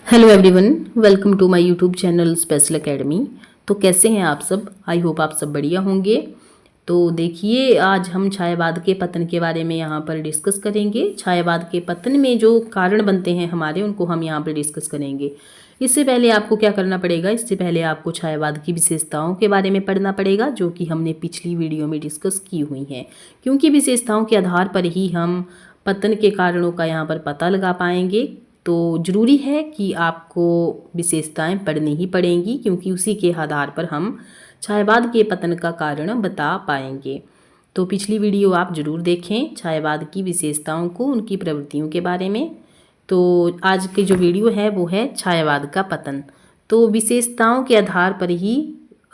Hello everyone, welcome to my YouTube channel special academy. तो कैसे हैं आप सब? आई होप आप सब बढ़िया होंगे। तो देखिए, आज हम छायावाद के पतन के बारे में यहाँ पर डिस्कस करेंगे। छायावाद के पतन में जो कारण बनते हैं हमारे, उनको हम यहाँ पर डिस्कस करेंगे। इससे पहले आपको क्या करना पड़ेगा? इससे पहले आपको छायावाद की विशेषताओं के बारे में पढ़ना पड़ेगा, जो कि हमने पिछली वीडियो में डिस्कस की हुई हैं। क्योंकि विशेषताओं के आधार पर ही हम पतन के कारणों का यहाँ पर पता लगा पाएंगे। तो ज़रूरी है कि आपको विशेषताएं पढ़नी ही पड़ेंगी, क्योंकि उसी के आधार पर हम छायावाद के पतन का कारण बता पाएंगे। तो पिछली वीडियो आप ज़रूर देखें छायावाद की विशेषताओं को, उनकी प्रवृत्तियों के बारे में। तो आज की जो वीडियो है वो है छायावाद का पतन। तो विशेषताओं के आधार पर ही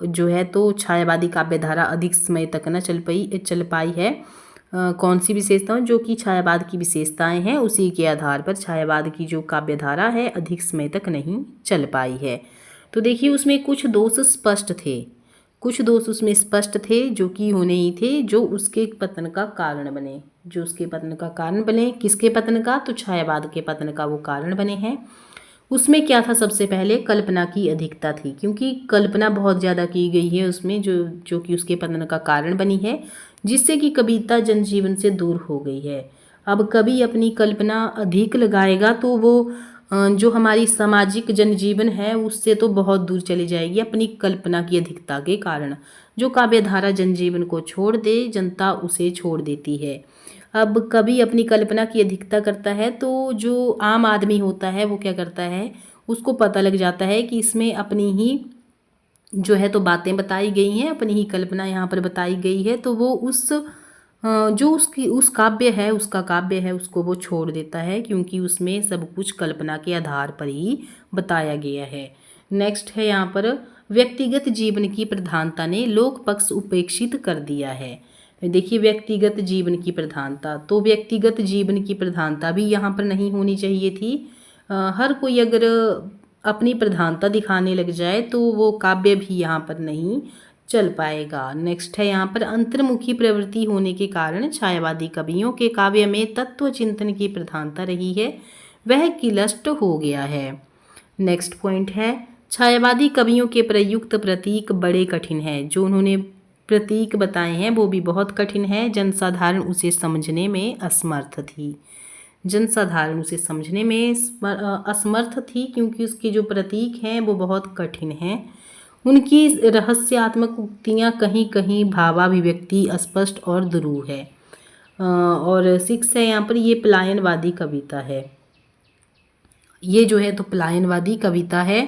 जो है तो छायावादी काव्यधारा अधिक समय तक न चल पाई है। कौन सी विशेषताएं? जो कि छायावाद की विशेषताएं हैं, उसी के आधार पर छायावाद की जो काव्यधारा है अधिक समय तक नहीं चल पाई है। तो देखिए, उसमें कुछ दोष स्पष्ट थे, कुछ दोष उसमें स्पष्ट थे जो कि होने ही थे, जो उसके पतन का कारण बने। जो उसके पतन का कारण बने, किसके पतन का? तो छायावाद के पतन का वो कारण बने हैं। उसमें क्या था? सबसे पहले कल्पना की अधिकता थी, क्योंकि कल्पना बहुत ज़्यादा की गई है उसमें, जो कि उसके पतन का कारण बनी है, जिससे कि कविता जनजीवन से दूर हो गई है। अब कवि अपनी कल्पना अधिक लगाएगा तो वो जो हमारी सामाजिक जनजीवन है उससे तो बहुत दूर चली जाएगी अपनी कल्पना की अधिकता के कारण। जो काव्यधारा जनजीवन को छोड़ दे, जनता उसे छोड़ देती है। अब कवि अपनी कल्पना की अधिकता करता है, तो जो आम आदमी होता है वो क्या करता है, उसको पता लग जाता है कि इसमें अपनी ही जो है तो बातें बताई गई हैं, अपनी ही कल्पना यहाँ पर बताई गई है। तो वो जो उसकी उस काव्य है, उसका काव्य है, उसको वो छोड़ देता है, क्योंकि उसमें सब कुछ कल्पना के आधार पर ही बताया गया है। नेक्स्ट है यहाँ पर, व्यक्तिगत जीवन की प्रधानता ने लोक पक्ष उपेक्षित कर दिया है। देखिए, व्यक्तिगत जीवन की प्रधानता, तो व्यक्तिगत जीवन की प्रधानता भी यहाँ पर नहीं होनी चाहिए थी। हर कोई अगर अपनी प्रधानता दिखाने लग जाए तो वो काव्य भी यहाँ पर नहीं चल पाएगा। नेक्स्ट है यहाँ पर, अंतर्मुखी प्रवृत्ति होने के कारण छायावादी कवियों के काव्य में तत्व चिंतन की प्रधानता रही है, वह क्लिष्ट हो गया है। नेक्स्ट पॉइंट है, छायावादी कवियों के प्रयुक्त प्रतीक बड़े कठिन है। जो उन्होंने प्रतीक बताए हैं वो भी बहुत कठिन है, जनसाधारण उसे समझने में असमर्थ थी। जनसाधारण उसे समझने में असमर्थ थी, क्योंकि उसके जो प्रतीक हैं वो बहुत कठिन हैं। उनकी रहस्यात्मक उक्तियाँ कहीं कहीं भावाभिव्यक्ति अस्पष्ट और दुरूह है। और 6 है यहाँ पर, ये पलायनवादी कविता है। ये जो है तो पलायनवादी कविता है।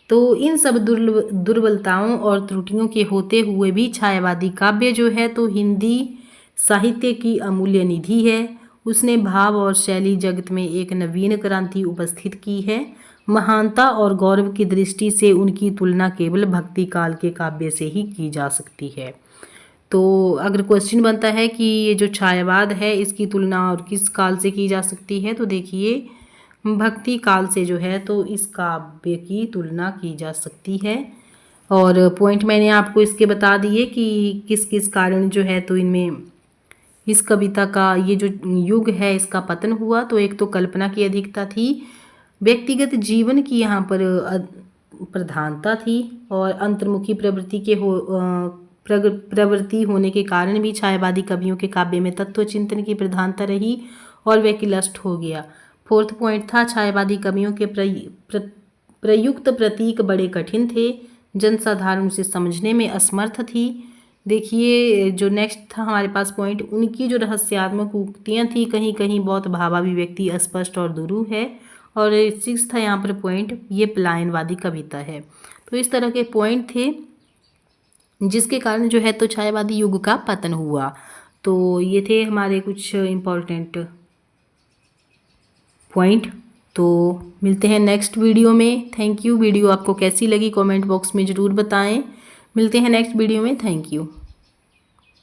तो इन सब दुर्बलताओं और त्रुटियों के होते हुए भी छायावादी काव्य जो है तो हिंदी साहित्य की अमूल्य निधि है। उसने भाव और शैली जगत में एक नवीन क्रांति उपस्थित की है। महानता और गौरव की दृष्टि से उनकी तुलना केवल भक्ति काल के काव्य से ही की जा सकती है। तो अगर क्वेश्चन बनता है कि ये जो छायावाद है इसकी तुलना और किस काल से की जा सकती है, तो देखिए, भक्ति काल से जो है तो इस काव्य की तुलना की जा सकती है। और पॉइंट मैंने आपको इसके बता दिए कि किस किस कारण जो है तो इनमें इस कविता का ये जो युग है इसका पतन हुआ। तो एक तो कल्पना की अधिकता थी, व्यक्तिगत जीवन की यहाँ पर प्रधानता थी, और अंतर्मुखी प्रवृत्ति के प्रवृत्ति होने के कारण भी छायावादी कवियों के काव्य में तत्व चिंतन की प्रधानता रही और वह क्लिष्ट हो गया। फोर्थ पॉइंट था, छायावादी कवियों के प्रयुक्त प्रतीक बड़े कठिन थे, जनसाधारण उसे समझने में असमर्थ थी। देखिए, जो नेक्स्ट था हमारे पास पॉइंट, उनकी जो रहस्यात्मक उक्तियाँ थी कहीं कहीं बहुत भावाभिव्यक्ति अस्पष्ट और दुरूह है। और 6 था यहाँ पर पॉइंट, ये पलायनवादी कविता है। तो इस तरह के पॉइंट थे जिसके कारण जो है तो छायावादी युग का पतन हुआ। तो ये थे हमारे कुछ इम्पोर्टेंट पॉइंट। तो मिलते हैं नेक्स्ट वीडियो में। Thank you. वीडियो आपको कैसी लगी कमेंट बॉक्स में ज़रूर बताएं। मिलते हैं नेक्स्ट वीडियो में। Thank you.